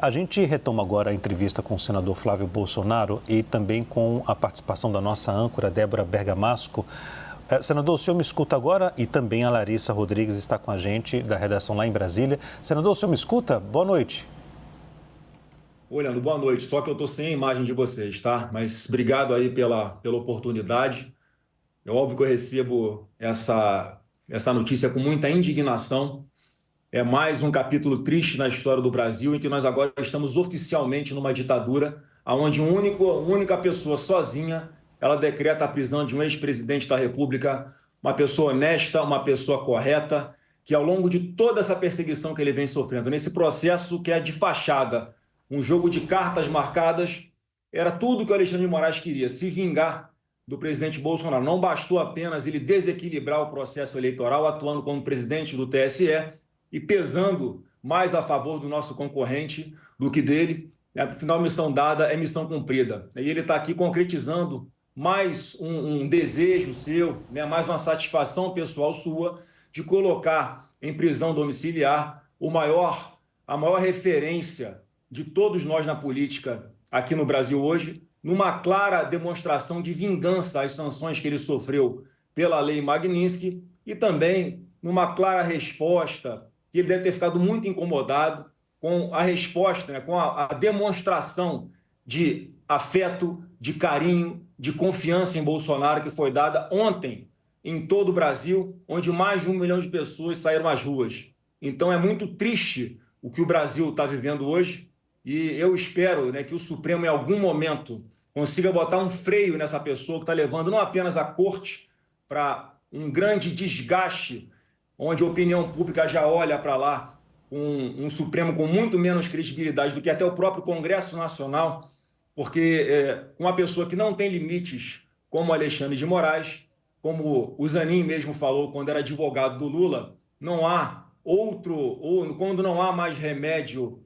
A gente retoma agora a entrevista com o senador Flávio Bolsonaro e também com a participação da nossa âncora, Débora Bergamasco. Senador, o senhor me escuta agora? E também a Larissa Rodrigues está com a gente, da redação lá em Brasília. Senador, o senhor me escuta? Boa noite. Oi, Leandro, boa noite. Só que eu estou sem a imagem de vocês, tá? Mas obrigado aí pela oportunidade. É óbvio que eu recebo essa notícia com muita indignação. É mais um capítulo triste na história do Brasil, em que nós agora estamos oficialmente numa ditadura, onde uma única pessoa sozinha, ela decreta a prisão de um ex-presidente da República, uma pessoa honesta, uma pessoa correta, que ao longo de toda essa perseguição que ele vem sofrendo, nesse processo que é de fachada, um jogo de cartas marcadas, era tudo que o Alexandre de Moraes queria, se vingar do presidente Bolsonaro. Não bastou apenas ele desequilibrar o processo eleitoral, atuando como presidente do TSE, e pesando mais a favor do nosso concorrente do que dele. Afinal, missão dada é missão cumprida. E ele está aqui concretizando mais um desejo seu, né, mais uma satisfação pessoal sua de colocar em prisão domiciliar a maior referência de todos nós na política aqui no Brasil hoje, numa clara demonstração de vingança às sanções que ele sofreu pela Lei Magnitsky e também numa clara resposta que ele deve ter ficado muito incomodado com a resposta, né, com a demonstração de afeto, de carinho, de confiança em Bolsonaro que foi dada ontem em todo o Brasil, onde mais de 1 milhão de pessoas saíram às ruas. Então é muito triste o que o Brasil está vivendo hoje e eu espero, né, que o Supremo em algum momento consiga botar um freio nessa pessoa que está levando não apenas a corte para um grande desgaste, onde a opinião pública já olha para lá um Supremo com muito menos credibilidade do que até o próprio Congresso Nacional, porque uma pessoa que não tem limites, como Alexandre de Moraes, como o Zanin mesmo falou quando era advogado do Lula, não há outro, ou quando não há mais remédio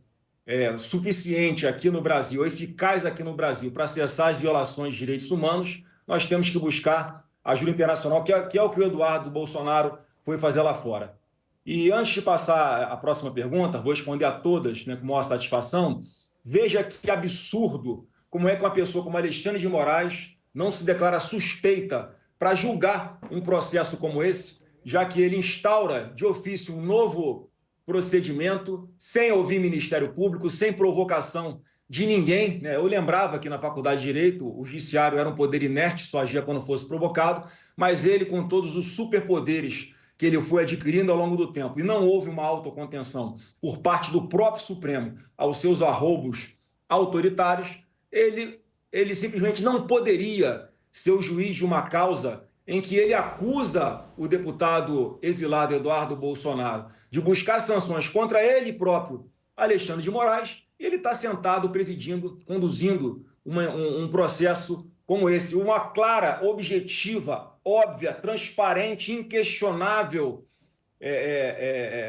suficiente aqui no Brasil, eficaz aqui no Brasil para cessar as violações de direitos humanos, nós temos que buscar ajuda internacional, que é o que o Eduardo Bolsonaro foi fazer lá fora. E antes de passar a próxima pergunta, vou responder a todas, né, com maior satisfação. Veja que absurdo como é que uma pessoa como Alexandre de Moraes não se declara suspeita para julgar um processo como esse, já que ele instaura de ofício um novo procedimento, sem ouvir Ministério Público, sem provocação de ninguém, né? Eu lembrava que na Faculdade de Direito o judiciário era um poder inerte, só agia quando fosse provocado, mas ele, com todos os superpoderes que ele foi adquirindo ao longo do tempo, e não houve uma autocontenção por parte do próprio Supremo aos seus arroubos autoritários, ele simplesmente não poderia ser o juiz de uma causa em que ele acusa o deputado exilado Eduardo Bolsonaro de buscar sanções contra ele próprio, Alexandre de Moraes, e ele está sentado, presidindo, conduzindo um processo como esse, uma clara, objetiva, óbvia, transparente, inquestionável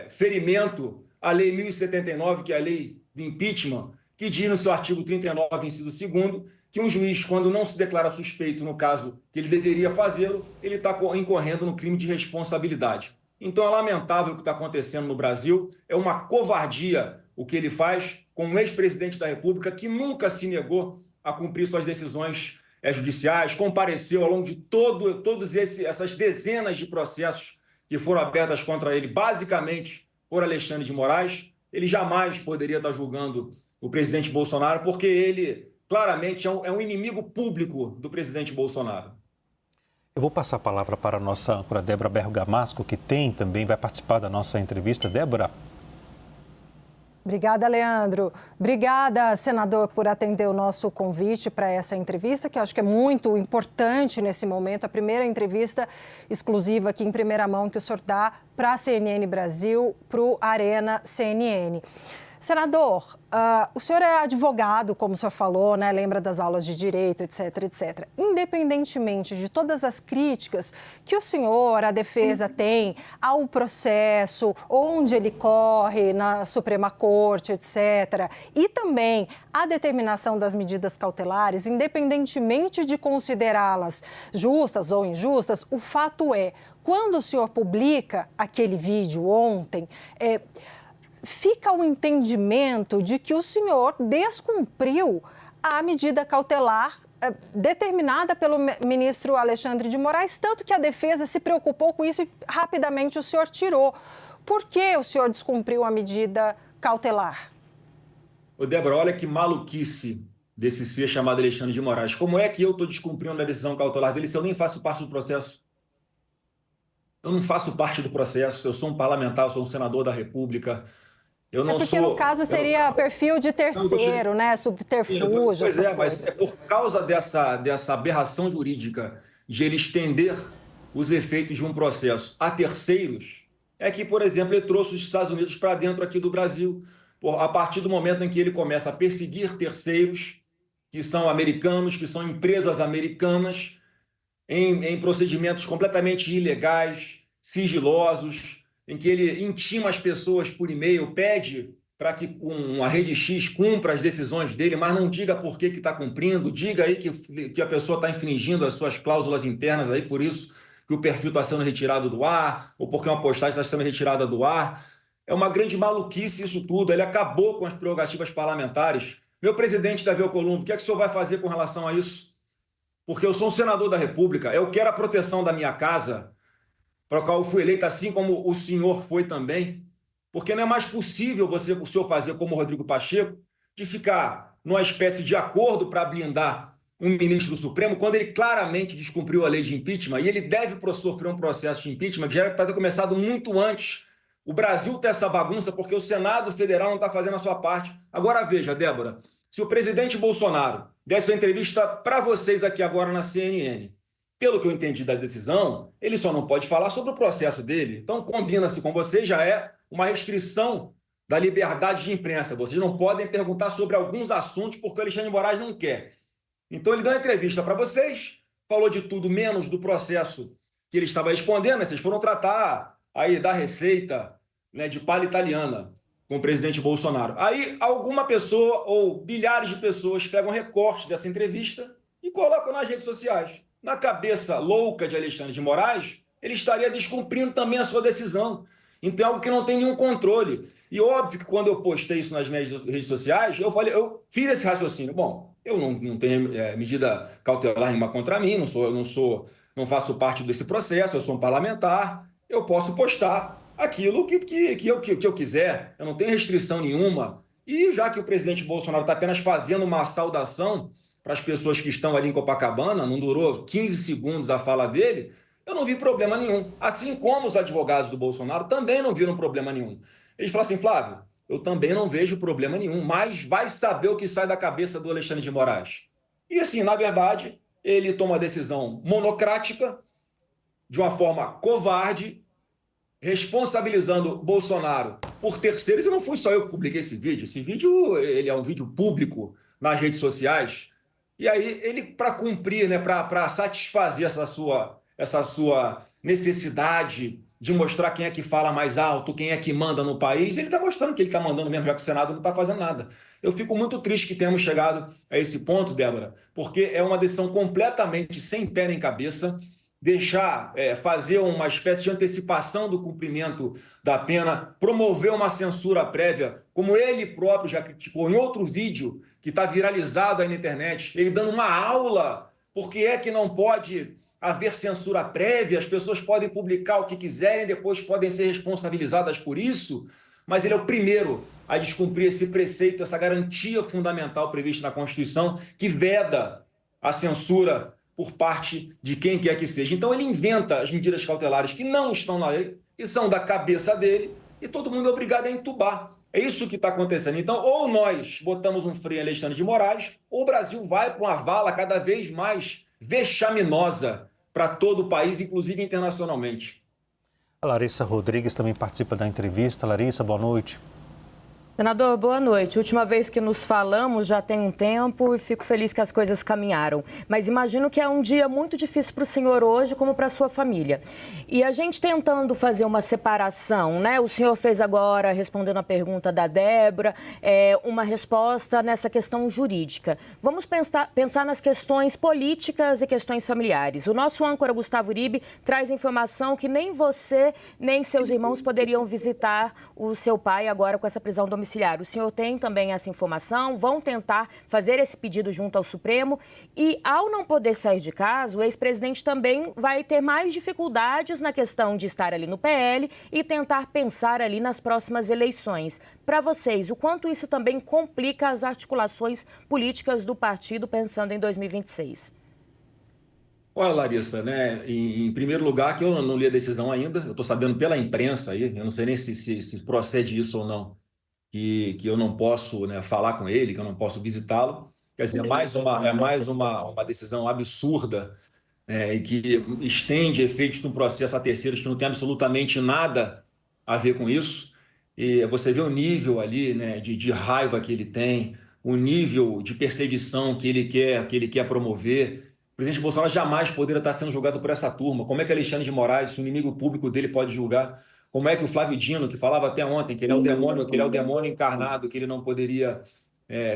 ferimento à Lei 1079, que é a lei do impeachment, que diz no seu artigo 39, inciso 2º, que um juiz, quando não se declara suspeito no caso que ele deveria fazê-lo, ele está incorrendo no crime de responsabilidade. Então é lamentável o que está acontecendo no Brasil, é uma covardia o que ele faz com um ex-presidente da República que nunca se negou a cumprir suas decisões judiciais, compareceu ao longo de todas essas dezenas de processos que foram abertas contra ele, basicamente por Alexandre de Moraes. Ele jamais poderia estar julgando o presidente Bolsonaro, porque ele claramente é um inimigo público do presidente Bolsonaro. Eu vou passar a palavra para a nossa âncora, Débora Bergamasco, que também vai participar da nossa entrevista. Débora. Obrigada, Leandro. Obrigada, senador, por atender o nosso convite para essa entrevista, que eu acho que é muito importante nesse momento. A primeira entrevista exclusiva aqui em primeira mão que o senhor dá para a CNN Brasil, para o Arena CNN. Senador, o senhor é advogado, como o senhor falou, né? Lembra das aulas de direito, etc, etc. Independentemente de todas as críticas que o senhor, a defesa tem ao processo, onde ele corre na Suprema Corte, etc., e também a determinação das medidas cautelares, independentemente de considerá-las justas ou injustas, o fato é, quando o senhor publica aquele vídeo ontem, fica o entendimento de que o senhor descumpriu a medida cautelar determinada pelo ministro Alexandre de Moraes, tanto que a defesa se preocupou com isso e rapidamente o senhor tirou. Por que o senhor descumpriu a medida cautelar? Ô, Débora, olha que maluquice desse ser chamado Alexandre de Moraes. Como é que eu estou descumprindo a decisão cautelar dele se eu nem faço parte do processo? Eu não faço parte do processo, eu sou um parlamentar, eu sou um senador da República. Eu não porque sou, no caso seria perfil de terceiro, né? Subterfúgio, pois essas mas coisas. é por causa dessa aberração jurídica de ele estender os efeitos de um processo a terceiros, é que, por exemplo, ele trouxe os Estados Unidos para dentro aqui do Brasil, a partir do momento em que ele começa a perseguir terceiros, que são americanos, que são empresas americanas, em procedimentos completamente ilegais, sigilosos, em que ele intima as pessoas por e-mail, pede para que uma rede X cumpra as decisões dele, mas não diga por que está cumprindo, diga aí que a pessoa está infringindo as suas cláusulas internas, aí por isso que o perfil está sendo retirado do ar, ou porque uma postagem está sendo retirada do ar. É uma grande maluquice isso tudo, ele acabou com as prerrogativas parlamentares. Meu presidente Davi Alcolumbre, o que é que o senhor vai fazer com relação a isso? Porque eu sou um senador da República, eu quero a proteção da minha casa, para a qual eu fui eleito, assim como o senhor foi também, porque não é mais possível o senhor fazer como o Rodrigo Pacheco, de ficar numa espécie de acordo para blindar um ministro do Supremo, quando ele claramente descumpriu a lei de impeachment, e ele deve sofrer um processo de impeachment que já era para ter começado muito antes. O Brasil tem essa bagunça porque o Senado Federal não está fazendo a sua parte. Agora veja, Débora, se o presidente Bolsonaro desse uma entrevista para vocês aqui agora na CNN, pelo que eu entendi da decisão, ele só não pode falar sobre o processo dele. Então, combina-se com vocês, já é uma restrição da liberdade de imprensa. Vocês não podem perguntar sobre alguns assuntos porque o Alexandre de Moraes não quer. Então, ele deu uma entrevista para vocês, falou de tudo menos do processo que ele estava respondendo. Vocês foram tratar aí da receita, né, de palha italiana com o presidente Bolsonaro. Aí, alguma pessoa ou milhares de pessoas pegam recortes dessa entrevista e colocam nas redes sociais. Na cabeça louca de Alexandre de Moraes, ele estaria descumprindo também a sua decisão. Então é algo que não tem nenhum controle. E óbvio que quando eu postei isso nas minhas redes sociais, eu fiz esse raciocínio. Bom, eu não tenho medida cautelar nenhuma contra mim, não faço parte desse processo, eu sou um parlamentar, eu posso postar aquilo que eu quiser, eu não tenho restrição nenhuma. E já que o presidente Bolsonaro está apenas fazendo uma saudação para as pessoas que estão ali em Copacabana, não durou 15 segundos a fala dele, eu não vi problema nenhum. Assim como os advogados do Bolsonaro também não viram problema nenhum. Eles falaram assim, Flávio, eu também não vejo problema nenhum, mas vai saber o que sai da cabeça do Alexandre de Moraes. E assim, na verdade, ele toma uma decisão monocrática, de uma forma covarde, responsabilizando Bolsonaro por terceiros. E não fui só eu que publiquei esse vídeo. Esse vídeo ele é um vídeo público nas redes sociais. E aí ele, para cumprir, né, para satisfazer essa sua necessidade de mostrar quem é que fala mais alto, quem é que manda no país, ele está mostrando que ele está mandando mesmo, já que o Senado não está fazendo nada. Eu fico muito triste que tenhamos chegado a esse ponto, Débora, porque é uma decisão completamente sem pé nem cabeça, fazer uma espécie de antecipação do cumprimento da pena, promover uma censura prévia, como ele próprio já criticou em outro vídeo que está viralizado aí na internet, ele dando uma aula, porque é que não pode haver censura prévia, as pessoas podem publicar o que quiserem, depois podem ser responsabilizadas por isso, mas ele é o primeiro a descumprir esse preceito, essa garantia fundamental prevista na Constituição, que veda a censura por parte de quem quer que seja. Então ele inventa as medidas cautelares que não estão na lei, que são da cabeça dele, e todo mundo é obrigado a entubar. É isso que está acontecendo. Então, ou nós botamos um freio em Alexandre de Moraes, ou o Brasil vai para uma vala cada vez mais vexaminosa para todo o país, inclusive internacionalmente. A Larissa Rodrigues também participa da entrevista. Larissa, boa noite. Senador, boa noite. Última vez que nos falamos já tem um tempo e fico feliz que as coisas caminharam. Mas imagino que é um dia muito difícil para o senhor hoje, como para a sua família. E a gente tentando fazer uma separação, né? O senhor fez agora, respondendo a pergunta da Débora, uma resposta nessa questão jurídica. Vamos pensar nas questões políticas e questões familiares. O nosso âncora Gustavo Uribe traz informação que nem você, nem seus irmãos poderiam visitar o seu pai agora com essa prisão domiciliar. O senhor tem também essa informação? Vão tentar fazer esse pedido junto ao Supremo? E, ao não poder sair de casa, o ex-presidente também vai ter mais dificuldades na questão de estar ali no PL e tentar pensar ali nas próximas eleições. Para vocês, o quanto isso também complica as articulações políticas do partido pensando em 2026? Olha, Larissa, né? Em primeiro lugar, que eu não li a decisão ainda, eu estou sabendo pela imprensa aí, eu não sei nem se procede isso ou não, que eu não posso, né, falar com ele, que eu não posso visitá-lo. Quer dizer, é mais uma decisão absurda, e que estende efeitos de um processo a terceiros que não tem absolutamente nada a ver com isso. E você vê o nível ali, né, de raiva que ele tem, o nível de perseguição que ele quer promover. O presidente Bolsonaro jamais poderia estar sendo julgado por essa turma. Como é que Alexandre de Moraes, o inimigo público dele, pode julgar? Como é que o Flávio Dino, que falava até ontem que ele é o demônio encarnado, que ele não poderia,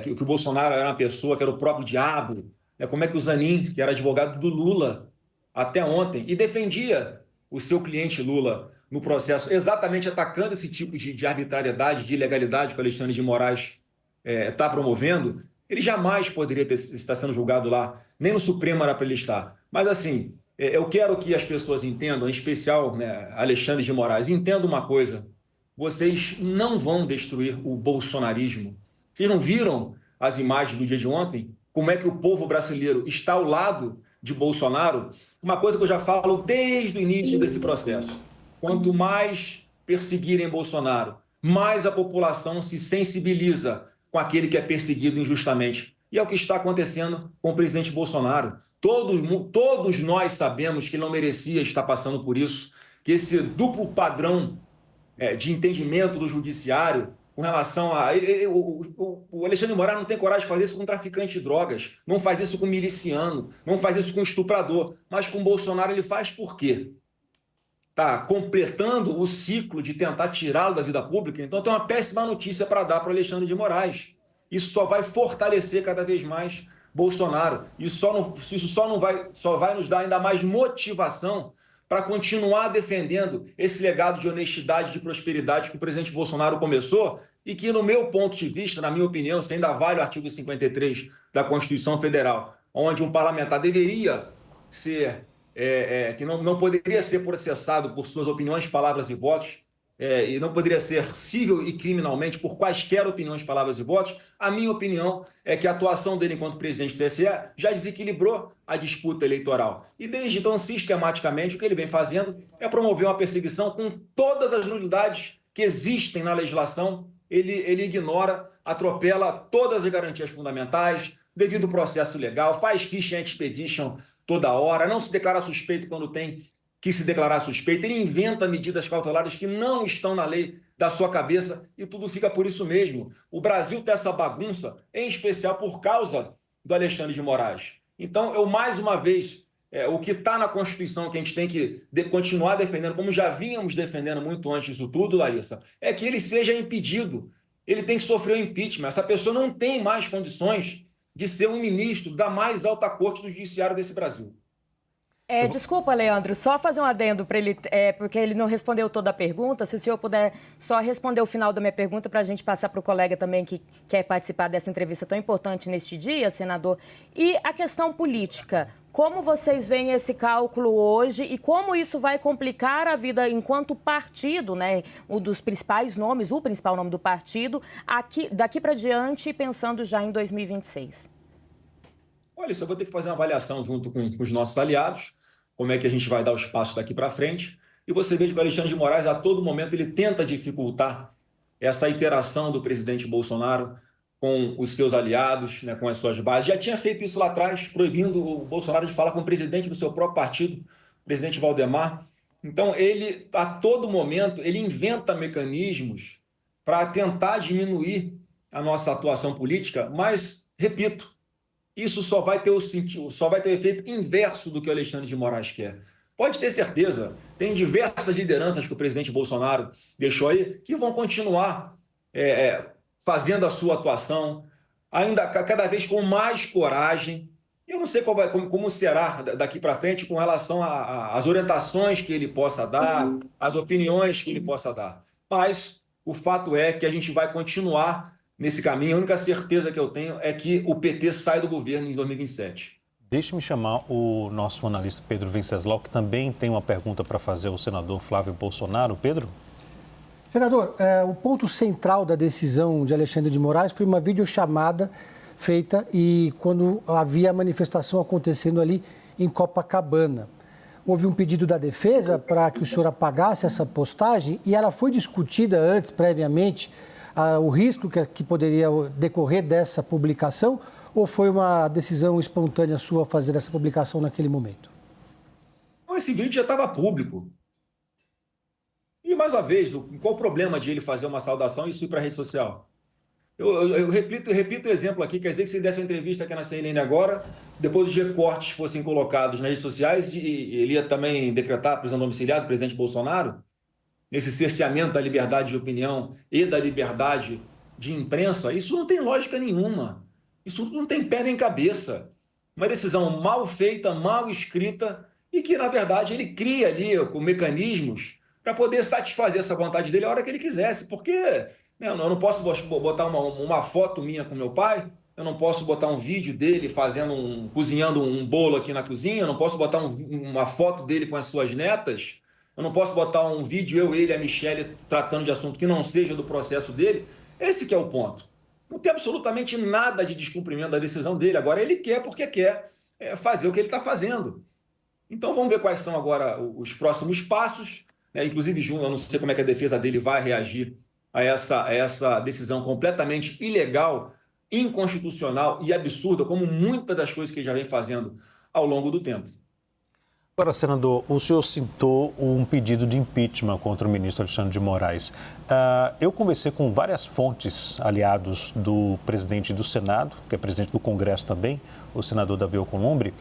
que o Bolsonaro era uma pessoa, que era o próprio diabo, como é que o Zanin, que era advogado do Lula até ontem, e defendia o seu cliente Lula no processo, exatamente atacando esse tipo de arbitrariedade, de ilegalidade que o Alexandre de Moraes está promovendo, ele jamais poderia estar sendo julgado lá, nem no Supremo era para ele estar. Mas, assim, eu quero que as pessoas entendam, em especial, né, Alexandre de Moraes, entendam uma coisa: vocês não vão destruir o bolsonarismo. Vocês não viram as imagens do dia de ontem? Como é que o povo brasileiro está ao lado de Bolsonaro? Uma coisa que eu já falo desde o início desse processo: quanto mais perseguirem Bolsonaro, mais a população se sensibiliza com aquele que é perseguido injustamente. E é o que está acontecendo com o presidente Bolsonaro. Todos nós sabemos que ele não merecia estar passando por isso, que esse duplo padrão de entendimento do judiciário com relação a... O Alexandre de Moraes não tem coragem de fazer isso com traficante de drogas, não faz isso com miliciano, não faz isso com estuprador, mas com Bolsonaro ele faz por quê? Está completando o ciclo de tentar tirá-lo da vida pública. Então tem uma péssima notícia para dar para o Alexandre de Moraes. Isso só vai fortalecer cada vez mais Bolsonaro. Isso só vai nos dar ainda mais motivação para continuar defendendo esse legado de honestidade, de prosperidade que o presidente Bolsonaro começou e que, no meu ponto de vista, na minha opinião, se ainda vale o artigo 53 da Constituição Federal, onde um parlamentar deveria ser, que não poderia ser processado por suas opiniões, palavras e votos, e não poderia ser civil e criminalmente por quaisquer opiniões, palavras e votos. A minha opinião é que a atuação dele enquanto presidente do TSE já desequilibrou a disputa eleitoral. E desde então, sistematicamente, o que ele vem fazendo é promover uma perseguição com todas as nulidades que existem na legislação. Ele ignora, atropela todas as garantias fundamentais, devido ao processo legal, faz ficha expedition toda hora, não se declara suspeito quando tem que se declarar suspeito, ele inventa medidas cautelares que não estão na lei da sua cabeça e tudo fica por isso mesmo. O Brasil tem essa bagunça, em especial por causa do Alexandre de Moraes. Então, eu mais uma vez, o que está na Constituição que a gente tem que continuar defendendo, como já vínhamos defendendo muito antes disso tudo, Larissa, é que ele seja impedido. Ele tem que sofrer o impeachment. Essa pessoa não tem mais condições de ser um ministro da mais alta corte do judiciário desse Brasil. Desculpa, Leandro, só fazer um adendo para ele, porque ele não respondeu toda a pergunta. Se o senhor puder só responder o final da minha pergunta para a gente passar para o colega também que quer participar dessa entrevista tão importante neste dia, senador. E a questão política, como vocês veem esse cálculo hoje e como isso vai complicar a vida enquanto partido, né? Um dos principais nomes, o principal nome do partido, daqui para diante, pensando já em 2026? Olha, isso eu vou ter que fazer uma avaliação junto com os nossos aliados, como é que a gente vai dar os passos daqui para frente. E você vê que o Alexandre de Moraes, a todo momento, ele tenta dificultar essa interação do presidente Bolsonaro com os seus aliados, né, com as suas bases. Já tinha feito isso lá atrás, proibindo o Bolsonaro de falar com o presidente do seu próprio partido, o presidente Valdemar. Então, ele, a todo momento, ele inventa mecanismos para tentar diminuir a nossa atuação política, mas, repito, isso só vai ter o efeito inverso do que o Alexandre de Moraes quer. Pode ter certeza, tem diversas lideranças que o presidente Bolsonaro deixou aí que vão continuar fazendo a sua atuação, ainda cada vez com mais coragem. Eu não sei como será daqui para frente com relação às orientações que ele possa dar, às opiniões que ele possa dar. Mas o fato é que a gente vai continuar nesse caminho. A única certeza que eu tenho é que o PT sai do governo em 2027. Deixe-me chamar o nosso analista Pedro Venceslau, que também tem uma pergunta para fazer ao senador Flávio Bolsonaro. Pedro? Senador, o ponto central da decisão de Alexandre de Moraes foi uma videochamada feita e quando havia a manifestação acontecendo ali em Copacabana. Houve um pedido da defesa para que o senhor apagasse essa postagem e ela foi discutida antes, previamente, o risco que poderia decorrer dessa publicação, ou foi uma decisão espontânea sua fazer essa publicação naquele momento? Esse vídeo já estava público. E, mais uma vez, qual o problema de ele fazer uma saudação e isso ir para a rede social? Eu repito o exemplo aqui, quer dizer que se ele desse uma entrevista aqui na CNN agora, depois os recortes fossem colocados nas redes sociais e ele ia também decretar a prisão domiciliar do presidente Bolsonaro, esse cerceamento da liberdade de opinião e da liberdade de imprensa, isso não tem lógica nenhuma. Isso não tem pé nem cabeça. Uma decisão mal feita, mal escrita e que, na verdade, ele cria ali com mecanismos para poder satisfazer essa vontade dele a hora que ele quisesse, porque eu não posso botar uma foto minha com meu pai, eu não posso botar um vídeo dele cozinhando um bolo aqui na cozinha, eu não posso botar uma foto dele com as suas netas, eu não posso botar um vídeo, ele e a Michelle tratando de assunto que não seja do processo dele. Esse que é o ponto. Não tem absolutamente nada de descumprimento da decisão dele. Agora ele quer porque quer fazer o que ele está fazendo. Então vamos ver quais são agora os próximos passos. Inclusive, Júnior, eu não sei como é que a defesa dele vai reagir a essa decisão completamente ilegal, inconstitucional e absurda, como muitas das coisas que ele já vem fazendo ao longo do tempo. Agora, senador, o senhor citou um pedido de impeachment contra o ministro Alexandre de Moraes. Eu conversei com várias fontes aliados do presidente do Senado, que é presidente do Congresso também, o senador Davi Alcolumbre,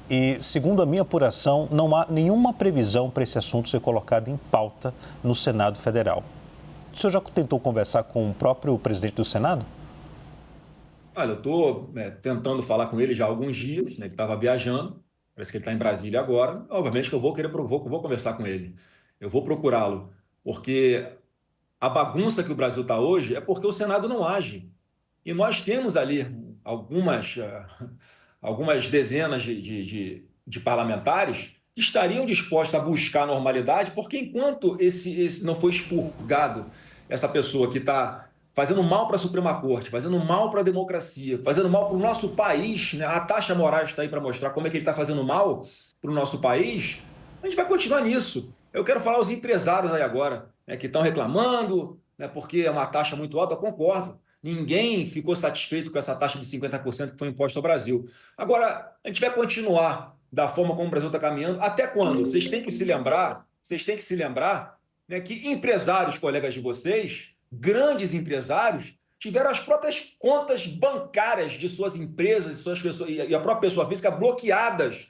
e, segundo a minha apuração, não há nenhuma previsão para esse assunto ser colocado em pauta no Senado Federal. O senhor já tentou conversar com o próprio presidente do Senado? Olha, eu estou tentando falar com ele já há alguns dias, ele estava viajando. Parece que ele está em Brasília agora. Obviamente que eu vou conversar com ele. Eu vou procurá-lo, porque a bagunça que o Brasil está hoje é porque o Senado não age. E nós temos ali algumas dezenas de parlamentares que estariam dispostos a buscar a normalidade, porque enquanto esse não foi expurgado, essa pessoa que está fazendo mal para a Suprema Corte, fazendo mal para a democracia, fazendo mal para o nosso país, né? A Taxa Moraes está aí para mostrar como é que ele está fazendo mal para o nosso país, a gente vai continuar nisso. Eu quero falar aos empresários aí agora, que estão reclamando, porque é uma taxa muito alta, eu concordo. Ninguém ficou satisfeito com essa taxa de 50% que foi imposta ao Brasil. Agora, a gente vai continuar da forma como o Brasil está caminhando. Até quando? Vocês têm que se lembrar que empresários, colegas de vocês, grandes empresários, tiveram as próprias contas bancárias de suas empresas e a própria pessoa física bloqueadas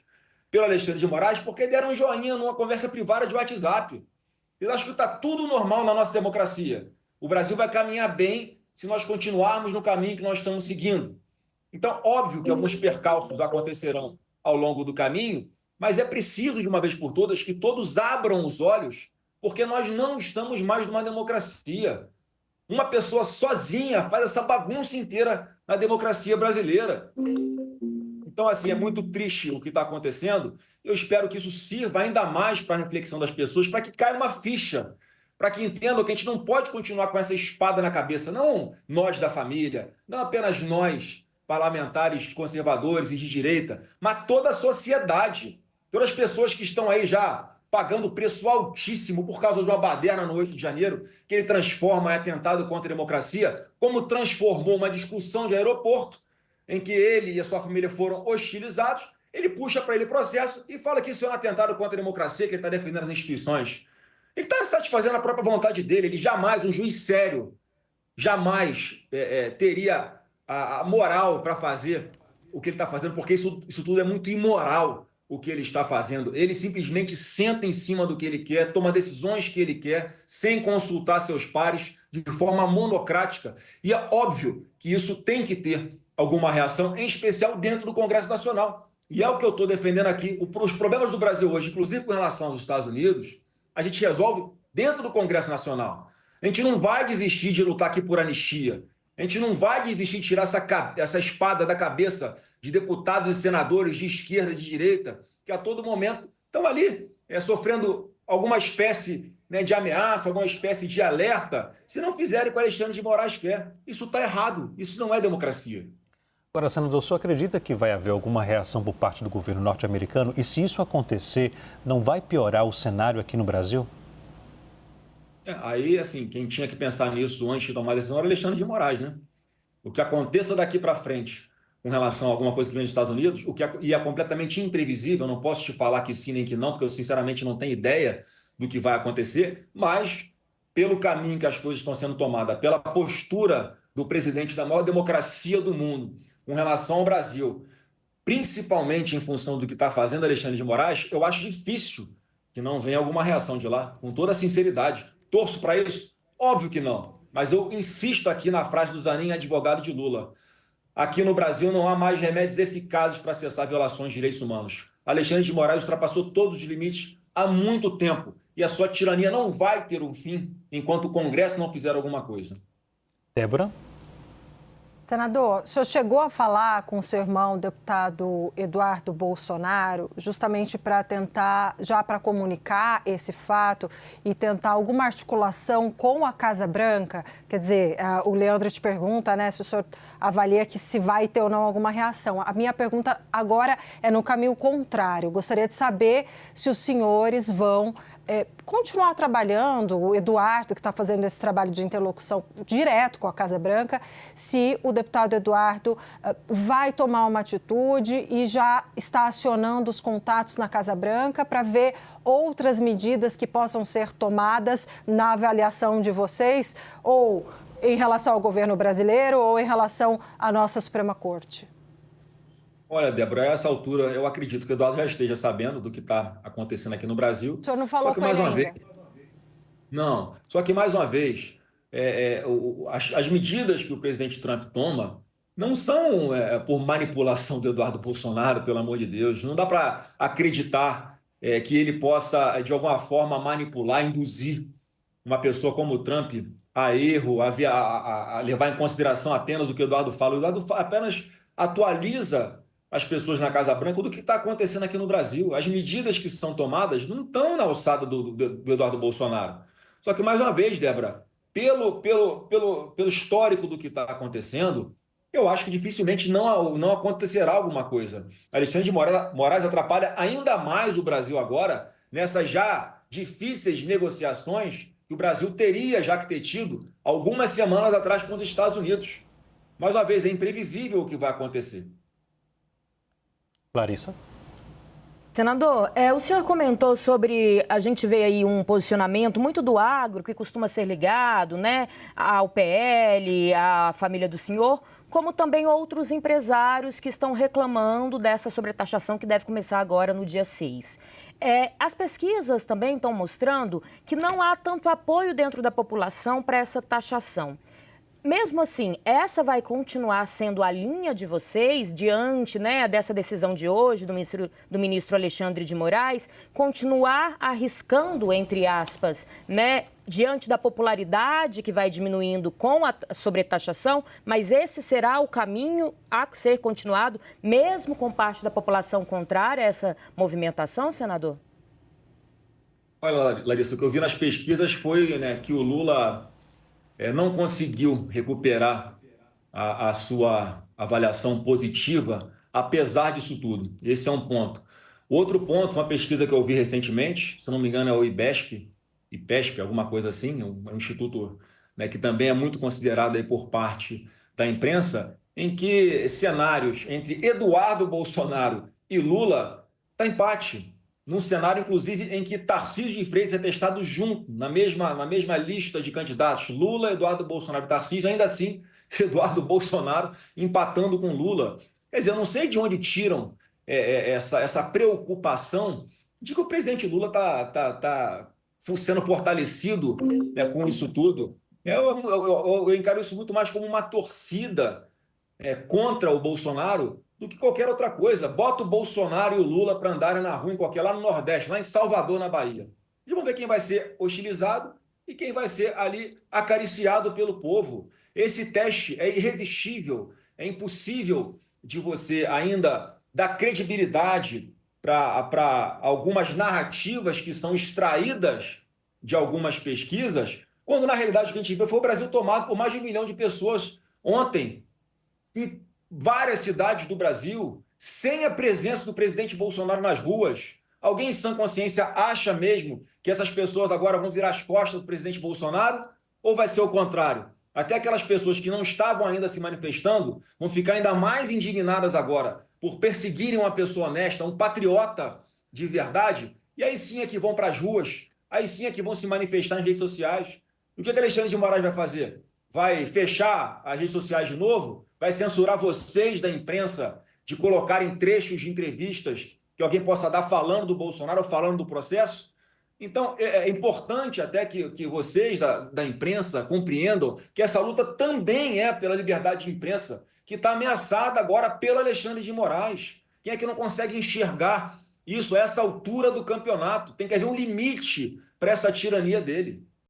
pelo Alexandre de Moraes porque deram um joinha numa conversa privada de WhatsApp. Eu acho que está tudo normal na nossa democracia. O Brasil vai caminhar bem se nós continuarmos no caminho que nós estamos seguindo. Então, óbvio que alguns percalços acontecerão ao longo do caminho, mas é preciso, de uma vez por todas, que todos abram os olhos, porque nós não estamos mais numa democracia. Uma pessoa sozinha faz essa bagunça inteira na democracia brasileira. Então, assim, é muito triste o que está acontecendo. Eu espero que isso sirva ainda mais para a reflexão das pessoas, para que caia uma ficha, para que entendam que a gente não pode continuar com essa espada na cabeça, não nós da família, não apenas nós, parlamentares conservadores e de direita, mas toda a sociedade, todas as pessoas que estão aí já pagando preço altíssimo por causa de uma baderna no 8 de janeiro, que ele transforma em atentado contra a democracia, como transformou uma discussão de aeroporto, em que ele e a sua família foram hostilizados, ele puxa para ele processo e fala que isso é um atentado contra a democracia, que ele está defendendo as instituições. Ele está satisfazendo a própria vontade dele, ele jamais, um juiz sério, jamais teria a moral para fazer o que ele está fazendo, porque isso tudo é muito imoral, o que ele está fazendo. Ele simplesmente senta em cima do que ele quer, toma decisões que ele quer, sem consultar seus pares, de forma monocrática. E é óbvio que isso tem que ter alguma reação, em especial dentro do Congresso Nacional. E é o que eu estou defendendo aqui. Os problemas do Brasil hoje, inclusive com relação aos Estados Unidos, a gente resolve dentro do Congresso Nacional. A gente não vai desistir de lutar aqui por anistia. A gente não vai desistir de tirar essa espada da cabeça de deputados e senadores de esquerda e de direita, que a todo momento estão ali sofrendo alguma espécie, né, de ameaça, alguma espécie de alerta, se não fizerem o que o Alexandre de Moraes quer. Isso está errado, isso não é democracia. Agora, senador, o senhor acredita que vai haver alguma reação por parte do governo norte-americano? E se isso acontecer, não vai piorar o cenário aqui no Brasil? Aí, assim, quem tinha que pensar nisso antes de tomar a decisão era Alexandre de Moraes, né? O que aconteça daqui para frente com relação a alguma coisa que vem dos Estados Unidos, e é completamente imprevisível, eu não posso te falar que sim nem que não, porque eu sinceramente não tenho ideia do que vai acontecer, mas pelo caminho que as coisas estão sendo tomadas, pela postura do presidente da maior democracia do mundo com relação ao Brasil, principalmente em função do que está fazendo Alexandre de Moraes, eu acho difícil que não venha alguma reação de lá, com toda a sinceridade. Torço para isso? Óbvio que não. Mas eu insisto aqui na frase do Zanin, advogado de Lula. Aqui no Brasil não há mais remédios eficazes para cessar violações de direitos humanos. Alexandre de Moraes ultrapassou todos os limites há muito tempo. E a sua tirania não vai ter um fim enquanto o Congresso não fizer alguma coisa. Débora? Senador, o senhor chegou a falar com o seu irmão, o deputado Eduardo Bolsonaro, justamente para tentar, já para comunicar esse fato e tentar alguma articulação com a Casa Branca? Quer dizer, o Leandro te pergunta, né, se o senhor avalia que se vai ter ou não alguma reação. A minha pergunta agora é no caminho contrário. Gostaria de saber se os senhores vão continuar trabalhando, o Eduardo, que está fazendo esse trabalho de interlocução direto com a Casa Branca, se o deputado Eduardo vai tomar uma atitude e já está acionando os contatos na Casa Branca para ver outras medidas que possam ser tomadas na avaliação de vocês, ou em relação ao governo brasileiro, ou em relação à nossa Suprema Corte. Olha, Débora, a essa altura eu acredito que o Eduardo já esteja sabendo do que está acontecendo aqui no Brasil. O senhor não falou com ele ainda? Não, só que mais uma vez, as medidas que o presidente Trump toma não são por manipulação do Eduardo Bolsonaro, pelo amor de Deus. Não dá para acreditar que ele possa, de alguma forma, manipular, induzir uma pessoa como o Trump a erro, a levar em consideração apenas o que o Eduardo fala. O Eduardo apenas atualiza as pessoas na Casa Branca do que está acontecendo aqui no Brasil. As medidas que são tomadas não estão na alçada do Eduardo Bolsonaro. Só que, mais uma vez, Débora, pelo histórico do que está acontecendo, eu acho que dificilmente não acontecerá alguma coisa. Alexandre de Moraes atrapalha ainda mais o Brasil agora, nessas já difíceis negociações que o Brasil teria já que ter tido algumas semanas atrás com os Estados Unidos. Mais uma vez, é imprevisível o que vai acontecer. Larissa? Senador, o senhor comentou sobre, a gente vê aí um posicionamento muito do agro, que costuma ser ligado, né, ao PL, à família do senhor, como também outros empresários que estão reclamando dessa sobretaxação que deve começar agora no dia 6. As pesquisas também estão mostrando que não há tanto apoio dentro da população para essa taxação. Mesmo assim, essa vai continuar sendo a linha de vocês diante, né, dessa decisão de hoje do ministro Alexandre de Moraes, continuar arriscando, entre aspas, né, diante da popularidade que vai diminuindo com a sobretaxação, mas esse será o caminho a ser continuado, mesmo com parte da população contrária a essa movimentação, senador? Olha, Larissa, o que eu vi nas pesquisas foi, né, que o Lula não conseguiu recuperar a sua avaliação positiva, apesar disso tudo. Esse é um ponto. Outro ponto, uma pesquisa que eu vi recentemente, se não me engano é o IPESP, alguma coisa assim, é um instituto, né, que também é muito considerado aí por parte da imprensa, em que cenários entre Eduardo Bolsonaro e Lula está empate. num cenário, inclusive, em que Tarcísio de Freitas é testado junto, na mesma lista de candidatos, Lula, Eduardo Bolsonaro e Tarcísio, ainda assim, Eduardo Bolsonaro empatando com Lula. Quer dizer, eu não sei de onde tiram essa preocupação de que o presidente Lula está sendo fortalecido, né, com isso tudo. Eu encaro isso muito mais como uma torcida contra o Bolsonaro do que qualquer outra coisa. Bota o Bolsonaro e o Lula para andarem na rua lá no Nordeste, lá em Salvador, na Bahia. E vamos ver quem vai ser hostilizado e quem vai ser ali acariciado pelo povo. Esse teste é irresistível, é impossível de você ainda dar credibilidade para algumas narrativas que são extraídas de algumas pesquisas, quando na realidade o que a gente viu foi o Brasil tomado por mais de 1 milhão de pessoas ontem, em várias cidades do Brasil, sem a presença do presidente Bolsonaro nas ruas. Alguém em sã consciência acha mesmo que essas pessoas agora vão virar as costas do presidente Bolsonaro? Ou vai ser o contrário? Até aquelas pessoas que não estavam ainda se manifestando vão ficar ainda mais indignadas agora por perseguirem uma pessoa honesta, um patriota de verdade, e aí sim é que vão para as ruas, aí sim é que vão se manifestar nas redes sociais. E o que Alexandre de Moraes vai fazer? Vai fechar as redes sociais de novo? Vai censurar vocês da imprensa de colocarem trechos de entrevistas que alguém possa dar falando do Bolsonaro ou falando do processo? Então, é importante até que vocês da imprensa compreendam que essa luta também é pela liberdade de imprensa, que está ameaçada agora pelo Alexandre de Moraes. Quem é que não consegue enxergar isso a essa altura do campeonato? Tem que haver um limite para essa tirania dele.